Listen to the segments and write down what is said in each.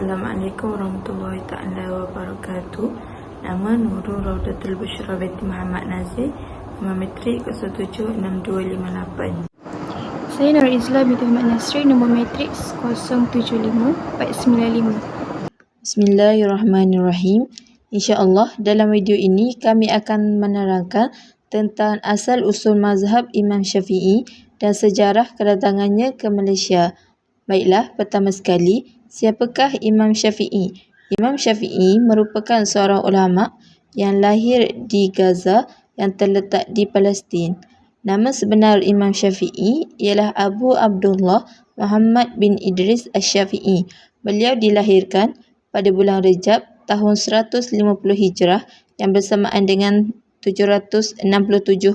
Assalamualaikum warahmatullahi ta'ala wabarakatuh. Nama Nurul Raudatul Busyra binti Muhammad Nazir. Nama metrik 0762558. Saya Nurul Izla binti Muhammad Nasri. Nombor metrik 075495. Bismillahirrahmanirrahim. InsyaAllah dalam video ini kami akan menerangkan tentang asal-usul mazhab Imam Syafi'i dan sejarah kedatangannya ke Malaysia. Baiklah, pertama sekali, siapakah Imam Syafi'i? Imam Syafi'i merupakan seorang ulama yang lahir di Gaza yang terletak di Palestin. Nama sebenar Imam Syafi'i ialah Abu Abdullah Muhammad bin Idris Asy-Syafi'i. Beliau dilahirkan pada bulan Rejab tahun 150 Hijrah yang bersamaan dengan 767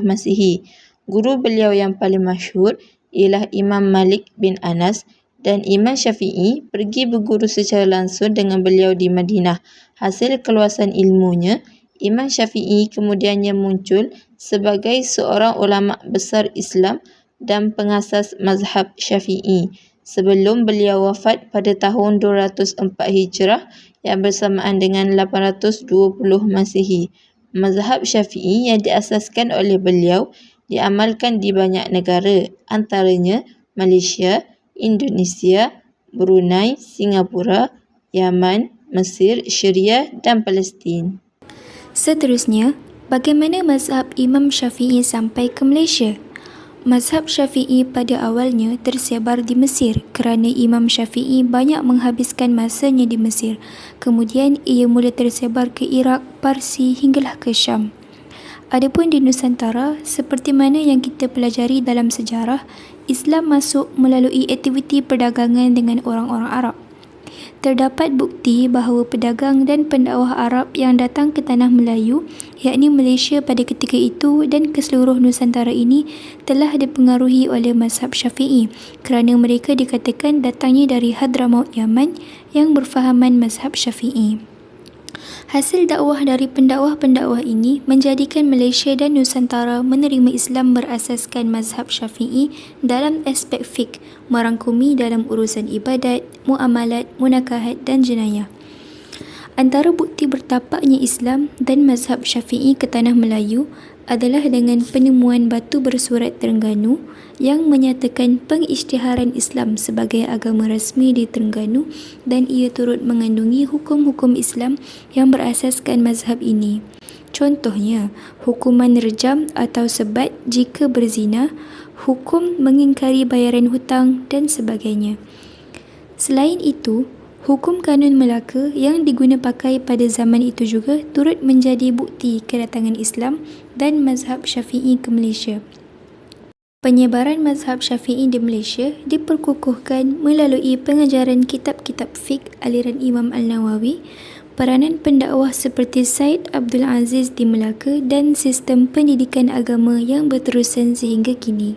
Masihi. Guru beliau yang paling masyhur ialah Imam Malik bin Anas, dan Imam Syafi'i pergi berguru secara langsung dengan beliau di Madinah. Hasil keluasan ilmunya, Imam Syafi'i kemudiannya muncul sebagai seorang ulama besar Islam dan pengasas mazhab Syafi'i sebelum beliau wafat pada tahun 204 Hijrah yang bersamaan dengan 820 Masihi. Mazhab Syafi'i yang diasaskan oleh beliau diamalkan di banyak negara, antaranya Malaysia, Indonesia, Brunei, Singapura, Yaman, Mesir, Syria dan Palestin. Seterusnya, bagaimana mazhab Imam Syafi'i sampai ke Malaysia? Mazhab Syafi'i pada awalnya tersebar di Mesir kerana Imam Syafi'i banyak menghabiskan masanya di Mesir. Kemudian ia mula tersebar ke Iraq, Parsi hinggalah ke Syam. Adapun di Nusantara, seperti mana yang kita pelajari dalam sejarah, Islam masuk melalui aktiviti perdagangan dengan orang-orang Arab. Terdapat bukti bahawa pedagang dan pendakwah Arab yang datang ke tanah Melayu, yakni Malaysia pada ketika itu dan ke seluruh Nusantara ini telah dipengaruhi oleh mazhab Syafi'i kerana mereka dikatakan datangnya dari Hadramaut Yaman yang berfahaman mazhab Syafi'i. Hasil dakwah dari pendakwah-pendakwah ini menjadikan Malaysia dan Nusantara menerima Islam berasaskan mazhab Syafi'i dalam aspek fiqh, merangkumi dalam urusan ibadat, muamalat, munakahat dan jenayah. Antara bukti bertapaknya Islam dan mazhab Syafi'i ke tanah Melayu adalah dengan penemuan batu bersurat Terengganu yang menyatakan pengisytiharan Islam sebagai agama rasmi di Terengganu, dan ia turut mengandungi hukum-hukum Islam yang berasaskan mazhab ini. Contohnya, hukuman rejam atau sebat jika berzina, hukum mengingkari bayaran hutang dan sebagainya. Selain itu, hukum kanun Melaka yang diguna pakai pada zaman itu juga turut menjadi bukti kedatangan Islam dan mazhab Syafi'i ke Malaysia. Penyebaran mazhab Syafi'i di Malaysia diperkukuhkan melalui pengajaran kitab-kitab fiqh aliran Imam Al-Nawawi, peranan pendakwah seperti Said Abdul Aziz di Melaka dan sistem pendidikan agama yang berterusan sehingga kini.